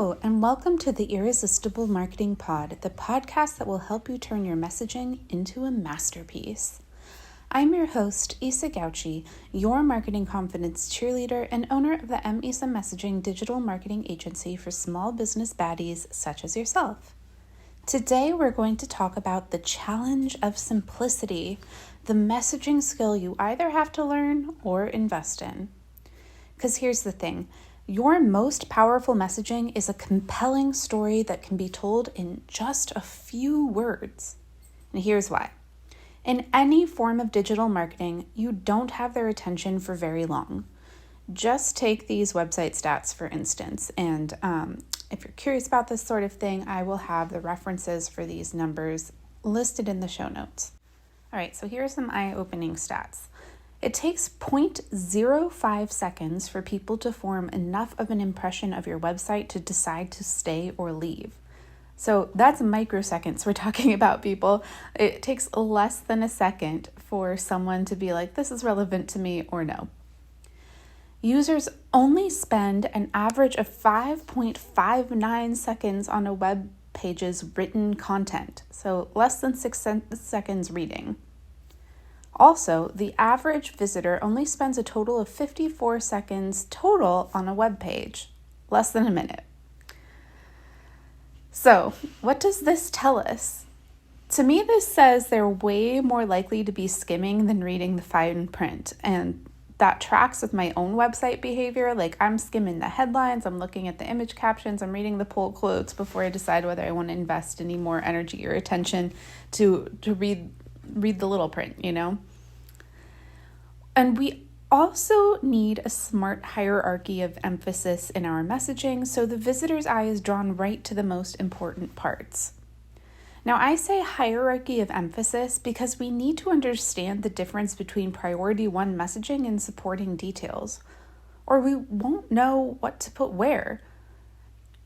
Hello, and welcome to the Irresistible Marketing Pod, the podcast that will help you turn your messaging into a masterpiece. I'm your host, Isa Gauchi, your marketing confidence cheerleader and owner of the Isa Messaging digital marketing agency for small business baddies such as yourself. Today, we're going to talk about the challenge of simplicity, the messaging skill you either have to learn or invest in. Because here's the thing. Your most powerful messaging is a compelling story that can be told in just a few words. And here's why. In any form of digital marketing, you don't have their attention for very long. Just take these website stats, for instance, and if you're curious about this sort of thing, I will have the references for these numbers listed in the show notes. All right, so here are some eye-opening stats. It takes 0.05 seconds for people to form enough of an impression of your website to decide to stay or leave. So that's microseconds we're talking about, people. It takes less than a second for someone to be like, this is relevant to me or no. Users only spend an average of 5.59 seconds on a web page's written content, so less than 6 seconds reading. Also, the average visitor only spends a total of 54 seconds total on a web page, less than a minute. So, what does this tell us? To me, this says they're way more likely to be skimming than reading the fine print, and that tracks with my own website behavior. Like, I'm skimming the headlines, I'm looking at the image captions, I'm reading the pull quotes before I decide whether I want to invest any more energy or attention to read the little print, you know? And we also need a smart hierarchy of emphasis in our messaging so the visitor's eye is drawn right to the most important parts. Now, I say hierarchy of emphasis because we need to understand the difference between priority one messaging and supporting details, or we won't know what to put where.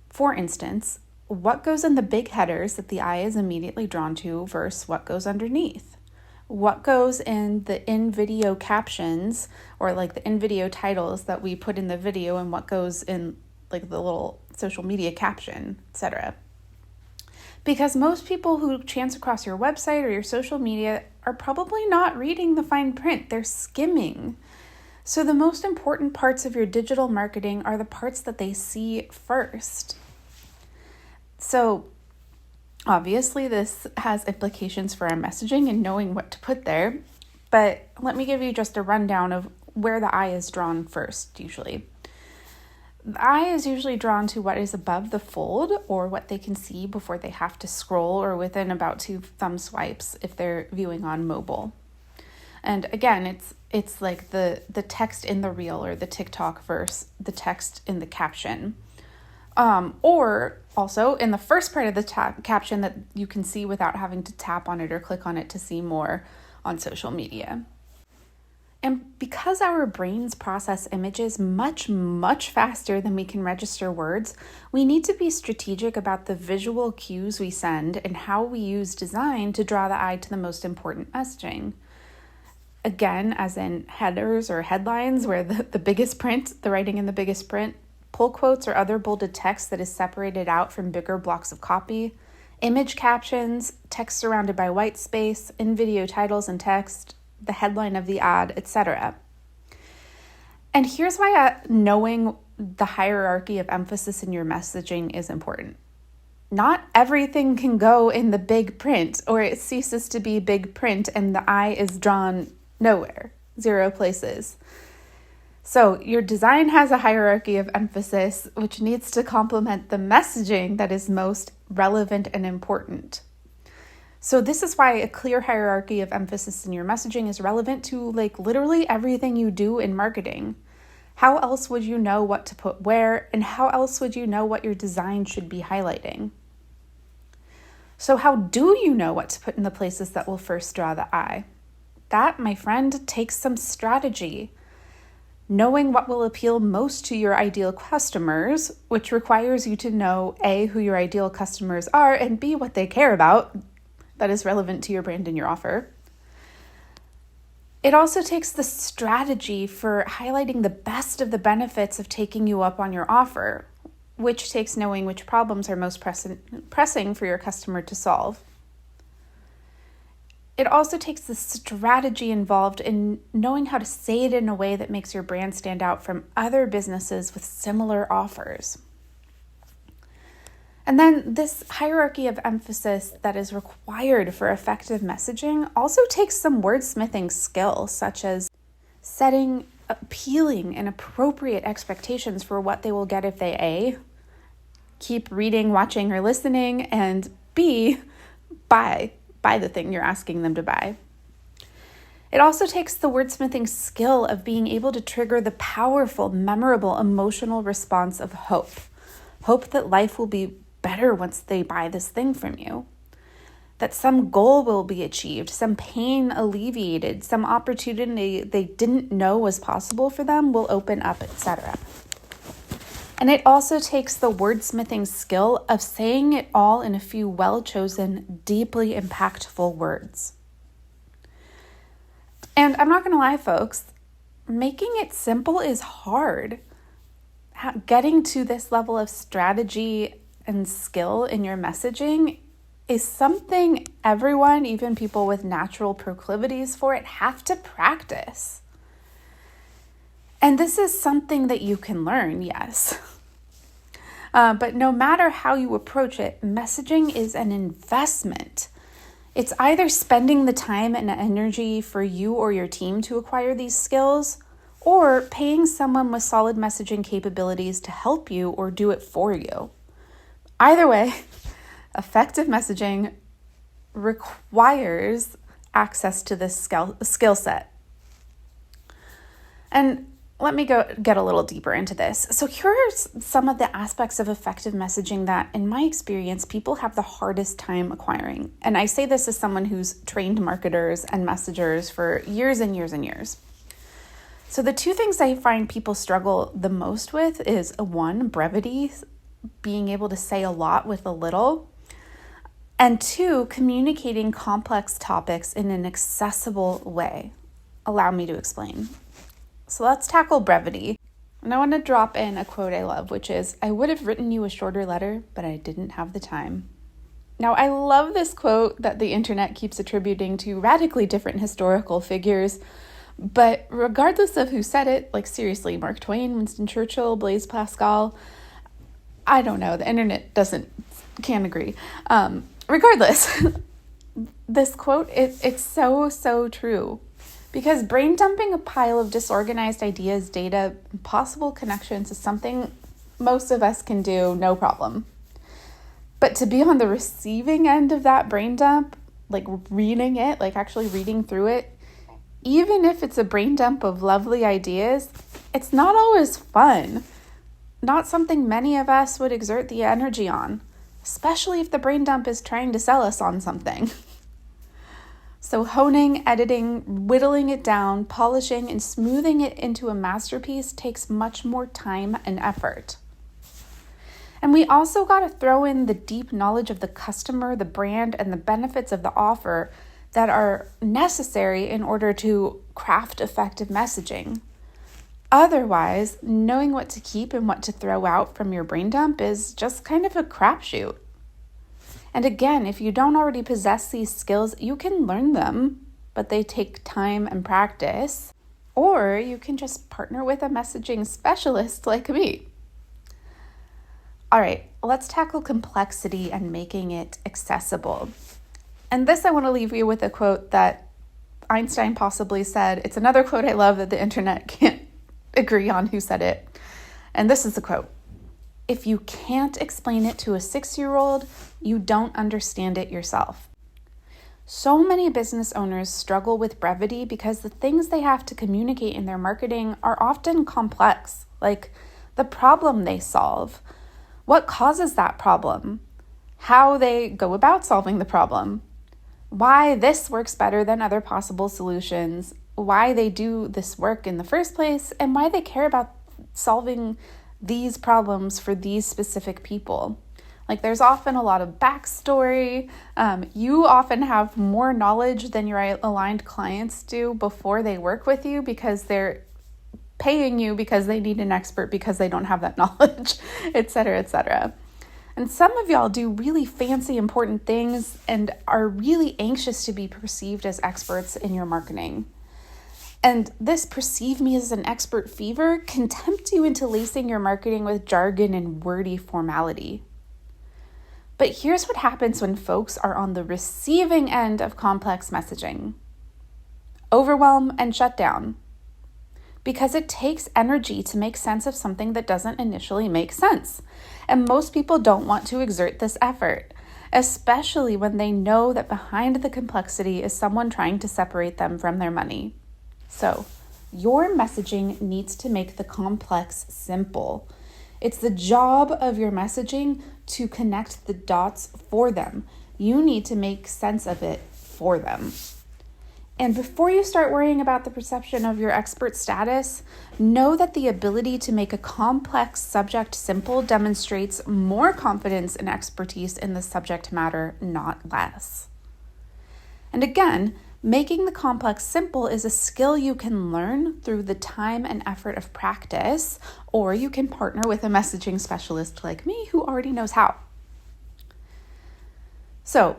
For instance, what goes in the big headers that the eye is immediately drawn to versus what goes underneath? What goes in the in-video captions or like the in-video titles that we put in the video and what goes in like the little social media caption, etc. Because most people who chance across your website or your social media are probably not reading the fine print, they're skimming. So the most important parts of your digital marketing are the parts that they see first. So obviously, this has implications for our messaging and knowing what to put there, but let me give you just a rundown of where the eye is drawn first, usually. The eye is usually drawn to what is above the fold or what they can see before they have to scroll or within about 2 thumb swipes if they're viewing on mobile. And again, it's like the text in the reel or the TikTok versus the text in the caption. Or also in the first part of the caption that you can see without having to tap on it or click on it to see more on social media. And because our brains process images much, much faster than we can register words, we need to be strategic about the visual cues we send and how we use design to draw the eye to the most important messaging. Again, as in headers or headlines where the biggest print, the writing in the biggest print, pull quotes or other bolded text that is separated out from bigger blocks of copy, image captions, text surrounded by white space, in-video titles and text, the headline of the ad, etc. And here's why knowing the hierarchy of emphasis in your messaging is important. Not everything can go in the big print, or it ceases to be big print and the eye is drawn nowhere, 0 places. So your design has a hierarchy of emphasis, which needs to complement the messaging that is most relevant and important. So this is why a clear hierarchy of emphasis in your messaging is relevant to like literally everything you do in marketing. How else would you know what to put where, and how else would you know what your design should be highlighting? So how do you know what to put in the places that will first draw the eye? That, my friend, takes some strategy. Knowing what will appeal most to your ideal customers, which requires you to know A, who your ideal customers are, and B, what they care about, that is relevant to your brand and your offer. It also takes the strategy for highlighting the best of the benefits of taking you up on your offer, which takes knowing which problems are most pressing for your customer to solve. It also takes the strategy involved in knowing how to say it in a way that makes your brand stand out from other businesses with similar offers. And then this hierarchy of emphasis that is required for effective messaging also takes some wordsmithing skill, such as setting appealing and appropriate expectations for what they will get if they A, keep reading, watching, or listening, and B, buy the thing you're asking them to buy. It also takes the wordsmithing skill of being able to trigger the powerful, memorable, emotional response of hope. Hope that life will be better once they buy this thing from you. That some goal will be achieved, some pain alleviated, some opportunity they didn't know was possible for them will open up, etc. And it also takes the wordsmithing skill of saying it all in a few well-chosen, deeply impactful words. And I'm not going to lie, folks, making it simple is hard. Getting to this level of strategy and skill in your messaging is something everyone, even people with natural proclivities for it, have to practice. And this is something that you can learn, yes. But no matter how you approach it, messaging is an investment. It's either spending the time and energy for you or your team to acquire these skills, or paying someone with solid messaging capabilities to help you or do it for you. Either way, effective messaging requires access to this skill set. And let me get a little deeper into this. So here are some of the aspects of effective messaging that, in my experience, people have the hardest time acquiring. And I say this as someone who's trained marketers and messengers for years and years and years. So the two things I find people struggle the most with is, one, brevity, being able to say a lot with a little, and two, communicating complex topics in an accessible way. Allow me to explain. So let's tackle brevity. And I want to drop in a quote I love, which is, "I would have written you a shorter letter, but I didn't have the time." Now, I love this quote that the internet keeps attributing to radically different historical figures, but regardless of who said it, like seriously, Mark Twain, Winston Churchill, Blaise Pascal, I don't know, the internet can't agree. Regardless, this quote, it's so true. Because brain dumping a pile of disorganized ideas, data, and possible connections is something most of us can do, no problem. But to be on the receiving end of that brain dump, like reading it, like actually reading through it, even if it's a brain dump of lovely ideas, it's not always fun. Not something many of us would exert the energy on, especially if the brain dump is trying to sell us on something. So honing, editing, whittling it down, polishing, and smoothing it into a masterpiece takes much more time and effort. And we also got to throw in the deep knowledge of the customer, the brand, and the benefits of the offer that are necessary in order to craft effective messaging. Otherwise, knowing what to keep and what to throw out from your brain dump is just kind of a crapshoot. And again, if you don't already possess these skills, you can learn them, but they take time and practice. Or you can just partner with a messaging specialist like me. All right, let's tackle complexity and making it accessible. And this, I want to leave you with a quote that Einstein possibly said. It's another quote I love that the internet can't agree on who said it. And this is the quote: "If you can't explain it to a 6-year-old, you don't understand it yourself." So many business owners struggle with brevity because the things they have to communicate in their marketing are often complex, like the problem they solve, what causes that problem, how they go about solving the problem, why this works better than other possible solutions, why they do this work in the first place, and why they care about solving these problems for these specific people. Like, there's often a lot of backstory. You often have more knowledge than your aligned clients do before they work with you because they're paying you because they need an expert because they don't have that knowledge, et cetera, et cetera. And some of y'all do really fancy, important things and are really anxious to be perceived as experts in your marketing. And this perceive me as an expert fever can tempt you into lacing your marketing with jargon and wordy formality. But here's what happens when folks are on the receiving end of complex messaging: overwhelm and shutdown. Because it takes energy to make sense of something that doesn't initially make sense. And most people don't want to exert this effort, especially when they know that behind the complexity is someone trying to separate them from their money. So, your messaging needs to make the complex simple. It's the job of your messaging to connect the dots for them. You need to make sense of it for them. And before you start worrying about the perception of your expert status, know that the ability to make a complex subject simple demonstrates more confidence and expertise in the subject matter, not less. And again, making the complex simple is a skill you can learn through the time and effort of practice, or you can partner with a messaging specialist like me who already knows how. So,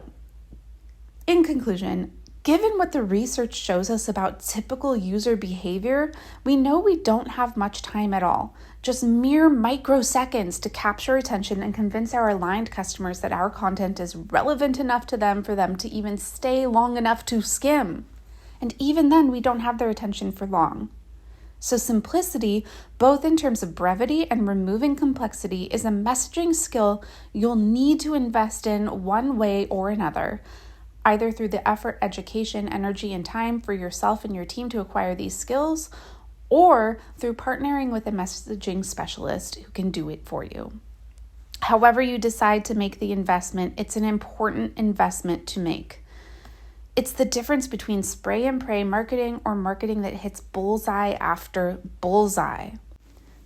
in conclusion, given what the research shows us about typical user behavior, we know we don't have much time at all, just mere microseconds to capture attention and convince our aligned customers that our content is relevant enough to them for them to even stay long enough to skim. And even then, we don't have their attention for long. So simplicity, both in terms of brevity and removing complexity, is a messaging skill you'll need to invest in one way or another, either through the effort, education, energy, and time for yourself and your team to acquire these skills, or through partnering with a messaging specialist who can do it for you. However you decide to make the investment, it's an important investment to make. It's the difference between spray and pray marketing or marketing that hits bullseye after bullseye.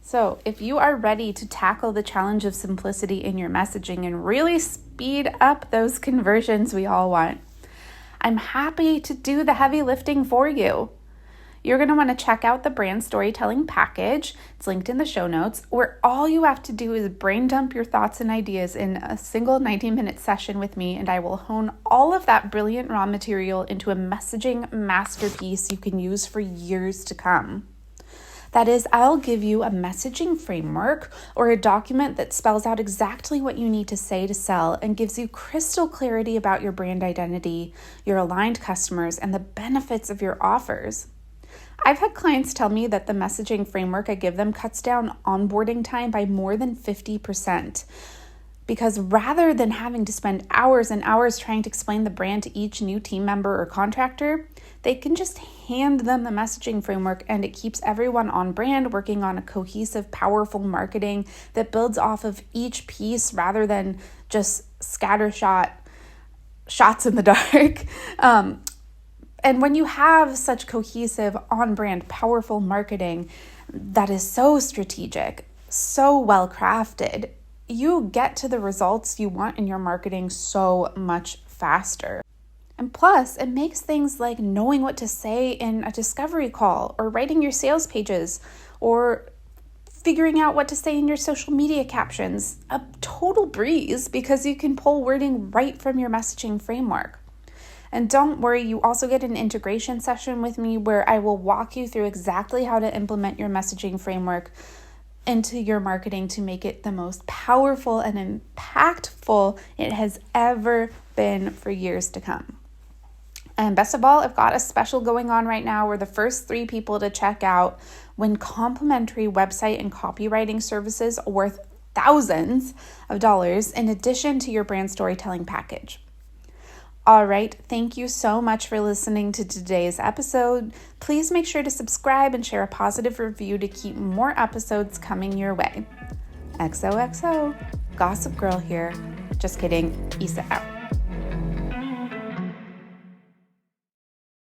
So if you are ready to tackle the challenge of simplicity in your messaging and really speed up those conversions we all want, I'm happy to do the heavy lifting for you. You're going to want to check out the brand storytelling package. It's linked in the show notes, where all you have to do is brain dump your thoughts and ideas in a single 90-minute session with me, and I will hone all of that brilliant raw material into a messaging masterpiece you can use for years to come. That is, I'll give you a messaging framework or a document that spells out exactly what you need to say to sell and gives you crystal clarity about your brand identity, your aligned customers, and the benefits of your offers. I've had clients tell me that the messaging framework I give them cuts down onboarding time by more than 50%. Because rather than having to spend hours and hours trying to explain the brand to each new team member or contractor, they can just hand them the messaging framework and it keeps everyone on brand working on a cohesive, powerful marketing that builds off of each piece rather than just scattershot shots in the dark. And when you have such cohesive, on-brand, powerful marketing that is so strategic, so well-crafted, you get to the results you want in your marketing so much faster. And plus, it makes things like knowing what to say in a discovery call or writing your sales pages or figuring out what to say in your social media captions a total breeze because you can pull wording right from your messaging framework. And don't worry, you also get an integration session with me where I will walk you through exactly how to implement your messaging framework into your marketing to make it the most powerful and impactful it has ever been for years to come. And best of all, I've got a special going on right now where the first 3 people to check out win complimentary website and copywriting services worth thousands of dollars in addition to your brand storytelling package. All right, thank you so much for listening to today's episode. Please make sure to subscribe and share a positive review to keep more episodes coming your way. XOXO, Gossip Girl here. Just kidding, Issa out.